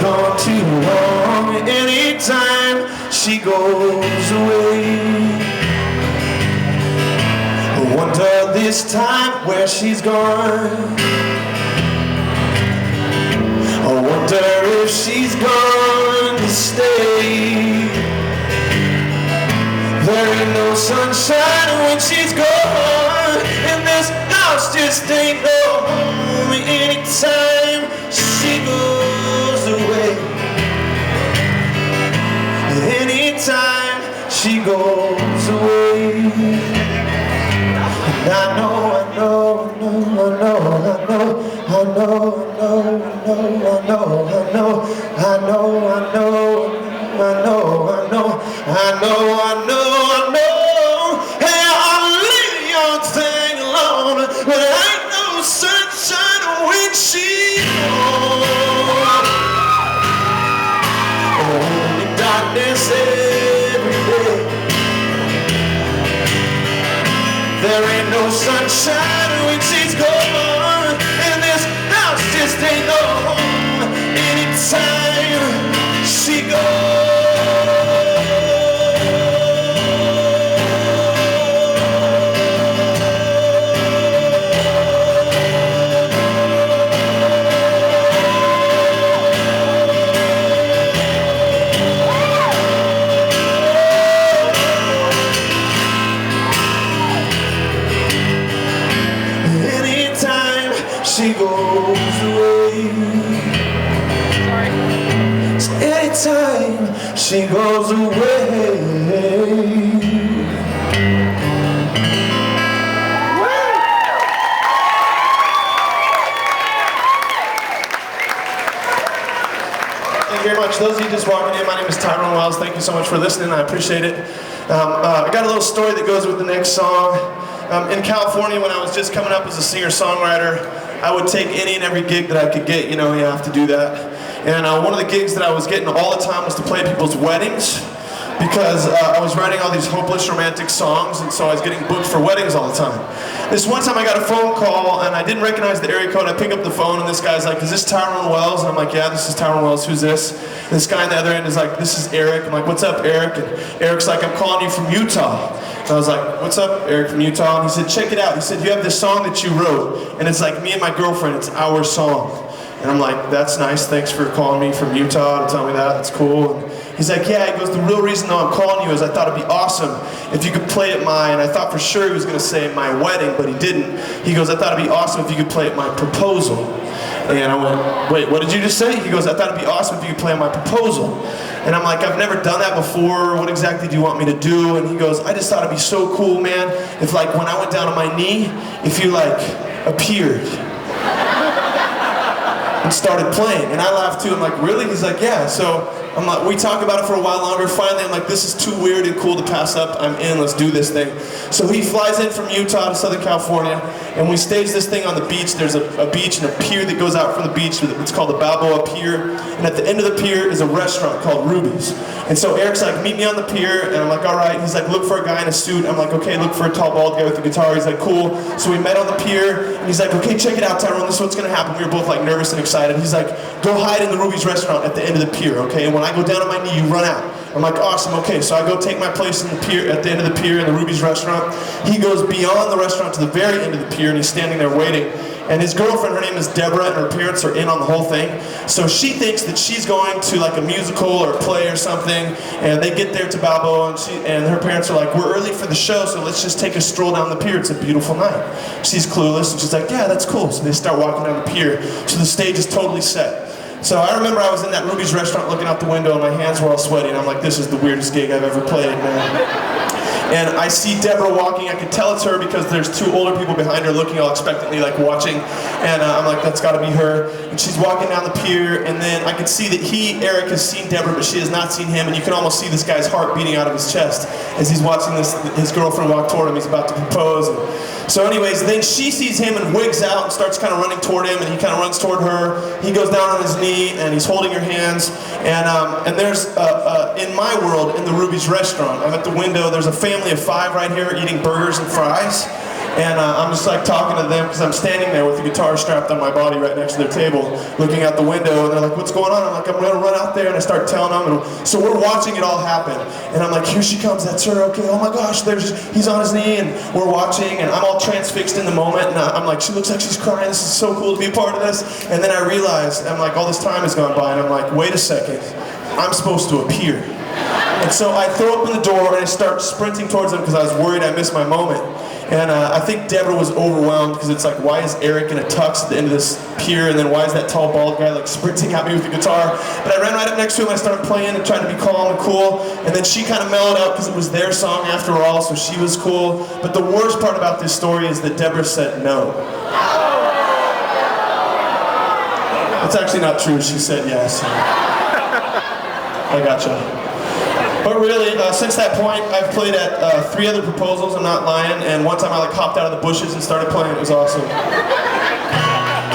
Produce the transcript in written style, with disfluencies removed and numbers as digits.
gone too long. Anytime she goes away, I wonder this time where she's gone. I wonder if she's gone to stay. There ain't no sunshine when she's gone, and this house just ain't no home. Anytime she goes away, anytime she goes away. And I know, I know, I know, I know, I know, I know, I know, I know, I know, I know, I know, I know. Hey, I'll leave the young thing alone, but there ain't no sunshine when she's gone. Only darkness every day. There ain't no sunshine when she's gone, and this house just ain't no home. Anytime she goes. She goes away. So anytime she goes away. Thank you very much. Those of you just walking in, my name is Tyrone Wells. Thank you so much for listening. I appreciate it. I got a little story that goes with the next song. In California, when I was just coming up as a singer-songwriter, I would take any and every gig that I could get. You know, you have to do that. And one of the gigs that I was getting all the time was to play people's weddings, because I was writing all these hopeless romantic songs, and so I was getting booked for weddings all the time. This one time I got a phone call, and I didn't recognize the area code. I pick up the phone, and this guy's like, "Is this Tyrone Wells?" And I'm like, "Yeah, this is Tyrone Wells. Who's this?" And this guy on the other end is like, "This is Eric." I'm like, "What's up, Eric?" And Eric's like, "I'm calling you from Utah." And I was like, "What's up, Eric from Utah?" And he said, "Check it out." He said, "You have this song that you wrote, and it's like me and my girlfriend. It's our song." And I'm like, "That's nice. Thanks for calling me from Utah to tell me that. That's cool." And he's like, "Yeah." He goes, "The real reason though I'm calling you is I thought it'd be awesome if you could play at my," and I thought for sure he was going to say my wedding, but he didn't. He goes, "I thought it'd be awesome if you could play at my proposal." And I went, "Wait, what did you just say?" He goes, "I thought it'd be awesome if you could play at my proposal." And I'm like, "I've never done that before. What exactly do you want me to do?" And he goes, "I just thought it'd be so cool, man, if like when I went down on my knee, if you like appeared and started playing." And I laughed too. I'm like, "Really?" He's like, "Yeah." So I'm like, we talk about it for a while longer. Finally, I'm like, "This is too weird and cool to pass up. I'm in. Let's do this thing." So he flies in from Utah to Southern California, and we stage this thing on the beach. There's a beach and a pier that goes out from the beach. It's called the Balboa Pier. And at the end of the pier is a restaurant called Ruby's. And so Eric's like, "Meet me on the pier." And I'm like, "All right." He's like, "Look for a guy in a suit." I'm like, "Okay, look for a tall bald guy with a guitar." He's like, "Cool." So we met on the pier, and he's like, "Okay, check it out, Tyrone. This is what's going to happen." We were both like nervous and excited. He's like, "Go hide in the Ruby's restaurant at the end of the pier, okay? And when I go down on my knee, you run out." I'm like, "Awesome, okay." So I go take my place in the pier, at the end of the pier in the Ruby's restaurant. He goes beyond the restaurant to the very end of the pier, and he's standing there waiting. And his girlfriend, her name is Deborah, and her parents are in on the whole thing. So she thinks that she's going to like a musical or a play or something, and they get there to Balboa, and her parents are like, "We're early for the show, so let's just take a stroll down the pier. It's a beautiful night." She's clueless, and she's like, "Yeah, that's cool." So they start walking down the pier. So the stage is totally set. So I remember I was in that Ruby's restaurant looking out the window, and my hands were all sweaty, and I'm like, "This is the weirdest gig I've ever played, man." And I see Deborah walking. I can tell it's her because there's two older people behind her looking all expectantly, like watching. And I'm like, "That's gotta be her." And she's walking down the pier, and then I can see that Eric, has seen Deborah, but she has not seen him. And you can almost see this guy's heart beating out of his chest as he's watching his girlfriend walk toward him. He's about to propose. And so anyways, then she sees him and wigs out and starts kind of running toward him, and he kind of runs toward her. He goes down on his knee, and he's holding her hands. And there's, in my world, in the Ruby's restaurant, I'm at the window, there's a family of 5 right here eating burgers and fries. And I'm just like talking to them because I'm standing there with the guitar strapped on my body right next to their table, looking out the window, and they're like, what's going on? I'm like, I'm gonna run out there, and I start telling them, and so we're watching it all happen. And I'm like, here she comes, that's her, okay, oh my gosh, he's on his knee, and we're watching, and I'm all transfixed in the moment, and I'm like, she looks like she's crying, this is so cool to be a part of this. And then I realized, I'm like, all this time has gone by, and I'm like, wait a second, I'm supposed to appear. And so I throw open the door, and I start sprinting towards them because I was worried I missed my moment. And I think Deborah was overwhelmed because it's like, why is Eric in a tux at the end of this pier, and then why is that tall bald guy like sprinting at me with the guitar? But I ran right up next to him, I started playing and trying to be calm and cool, and then she kind of mellowed out because it was their song after all, so she was cool. But the worst part about this story is that Deborah said no. It's actually not true, she said yes. I gotcha. But really, since that point, I've played at 3 other proposals, I'm not lying, and one time I like hopped out of the bushes and started playing, it was awesome.